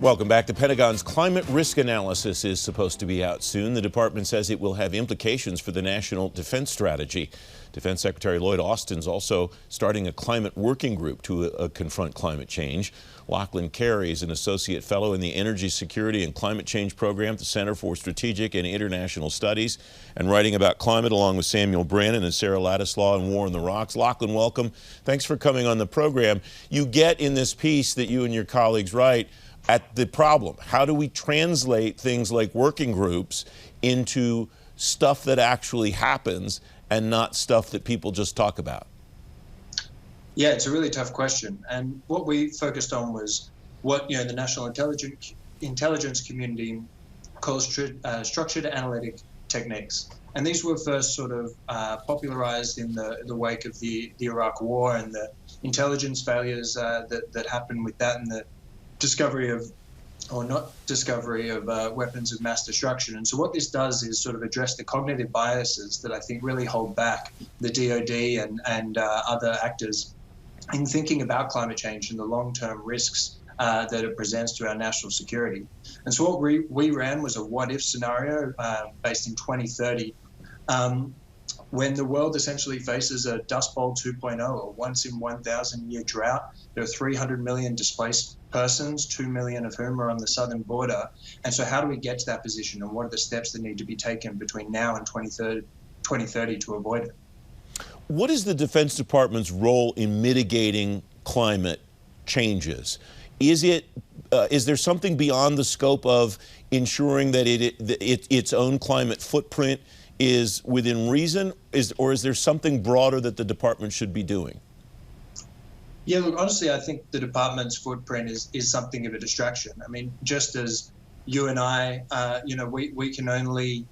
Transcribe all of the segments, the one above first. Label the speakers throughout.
Speaker 1: Welcome back. The Pentagon's climate risk analysis is supposed to be out soon. The department says it will have implications for the national defense strategy. Defense Secretary Lloyd Austin's also starting a climate working group to confront climate change. Lachlan Carey is an associate fellow in the Energy Security and Climate Change Program at the Center for Strategic and International Studies, and writing about climate along with Samuel Brannon and Sarah Ladislaw in War on the Rocks. Lachlan, welcome. Thanks for coming on the program. You get in this piece that you and your colleagues write at the problem. How do we translate things like working groups into stuff that actually happens and not stuff that people just talk about?
Speaker 2: Yeah, it's a really tough question. And what we focused on was what the national intelligence community calls structured analytic techniques. And these were first sort of popularized in the wake of the Iraq War and the intelligence failures that happened with that, and the discovery of, or not discovery of, weapons of mass destruction. And so what this does is sort of address the cognitive biases that I think really hold back the DoD and other actors in thinking about climate change and the long-term risks that it presents to our national security. And so what we ran was a what-if scenario based in 2030, when the world essentially faces a Dust Bowl 2.0, a once-in-1,000-year drought. There are 300 million displaced persons, 2 million of whom are on the southern border. And so how do we get to that position, and what are the steps that need to be taken between now and 2030 to avoid it?
Speaker 1: What is the Defense Department's role in mitigating climate changes? Is there something beyond the scope of ensuring that its own climate footprint is within reason, or is there something broader that the department should be doing?
Speaker 2: Yeah, look, honestly, I think the department's footprint is something of a distraction. I mean, just as you and I, we can only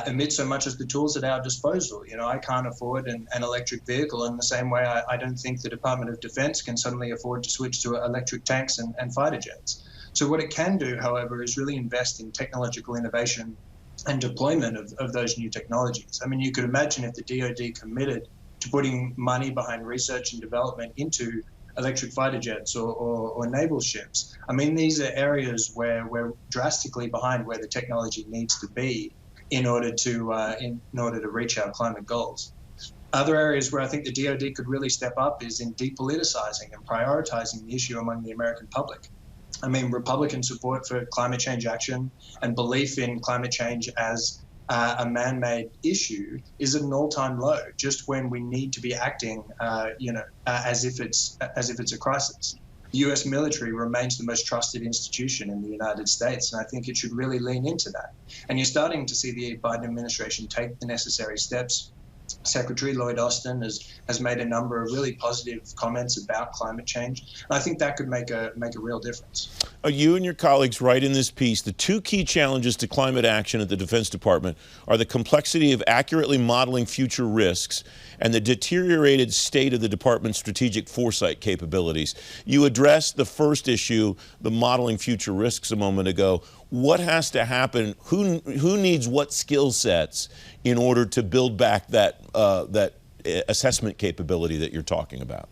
Speaker 2: emit so much as the tools at our disposal. I can't afford an electric vehicle in the same way I don't think the Department of Defense can suddenly afford to switch to electric tanks and fighter jets. So what it can do, however, is really invest in technological innovation and deployment of those new technologies. I mean, you could imagine if the DoD committed to putting money behind research and development into electric fighter jets or naval ships. I mean, these are areas where we're drastically behind where the technology needs to be in order to reach our climate goals. Other areas where I think the DoD could really step up is in depoliticizing and prioritizing the issue among the American public. I mean, Republican support for climate change action and belief in climate change as a man-made issue is at an all-time low, just when we need to be acting, as if it's a crisis. The U.S. military remains the most trusted institution in the United States, and I think it should really lean into that. And you're starting to see the Biden administration take the necessary steps. Secretary Lloyd Austin has made a number of really positive comments about climate change. And I think that could make a real difference.
Speaker 1: You and your colleagues write in this piece, the two key challenges to climate action at the Defense Department are the complexity of accurately modeling future risks and the deteriorated state of the department's strategic foresight capabilities. You addressed the first issue, the modeling future risks, a moment ago. What has to happen? Who needs what skill sets in order to build back that assessment capability that you're talking about?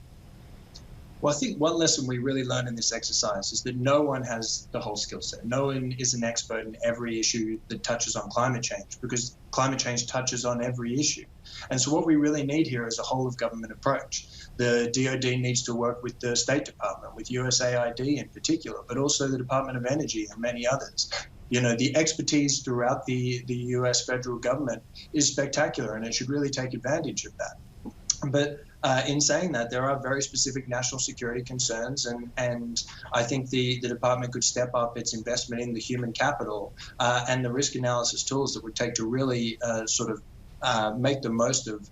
Speaker 2: Well, I think one lesson we really learned in this exercise is that no one has the whole skill set. No one is an expert in every issue that touches on climate change, because climate change touches on every issue. And so what we really need here is a whole of government approach. The DoD needs to work with the State Department, with USAID in particular, but also the Department of Energy and many others. The expertise throughout the US federal government is spectacular, and it should really take advantage of that. But in saying that, there are very specific national security concerns, and I think the department could step up its investment in the human capital and the risk analysis tools that would take to really make the most of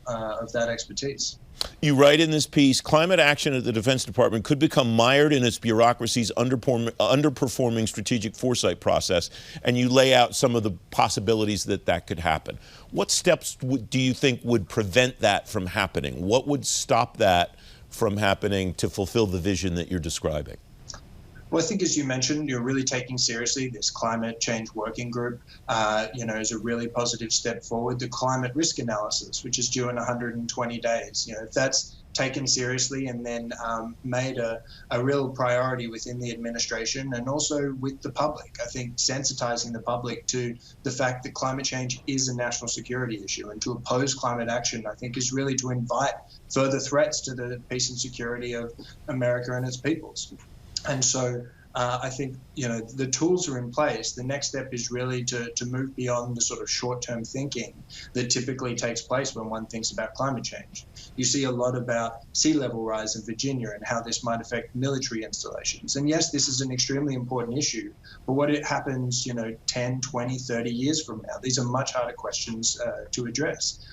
Speaker 2: that expertise.
Speaker 1: You write in this piece, climate action at the Defense Department could become mired in its bureaucracy's underperforming strategic foresight process, and you lay out some of the possibilities that could happen. What steps do you think would prevent that from happening? What would stop that from happening to fulfill the vision that you're describing?
Speaker 2: Well, I think, as you mentioned, you're really taking seriously this climate change working group, is a really positive step forward. The climate risk analysis, which is due in 120 days, if that's taken seriously and then made a real priority within the administration and also with the public. I think sensitizing the public to the fact that climate change is a national security issue, and to oppose climate action, I think, is really to invite further threats to the peace and security of America and its peoples. And so I think, the tools are in place. The next step is really to move beyond the sort of short-term thinking that typically takes place when one thinks about climate change. You see a lot about sea level rise in Virginia and how this might affect military installations. And yes, this is an extremely important issue, but what happens, 10, 20, 30 years from now? These are much harder questions to address.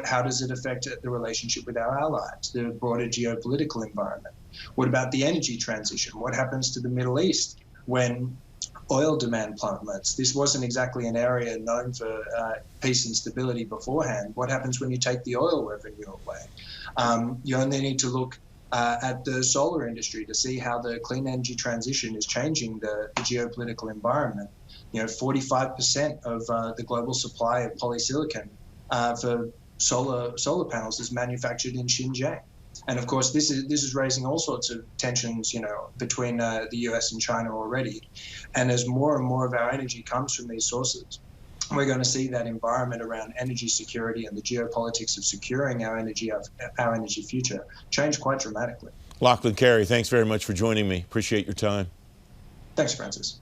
Speaker 2: How does it affect the relationship with our allies, the broader geopolitical environment? What about the energy transition? What happens to the Middle East when oil demand plummets? This wasn't exactly an area known for peace and stability beforehand. What happens when you take the oil revenue away? You only need to look at the solar industry to see how the clean energy transition is changing the geopolitical environment. 45% of the global supply of polysilicon for solar panels is manufactured in Xinjiang. And of course, this is raising all sorts of tensions, between the US and China already. And as more and more of our energy comes from these sources, we're going to see that environment around energy security and the geopolitics of securing our energy future change quite dramatically.
Speaker 1: Lachlan Carey, thanks very much for joining me. Appreciate your time.
Speaker 2: Thanks, Francis.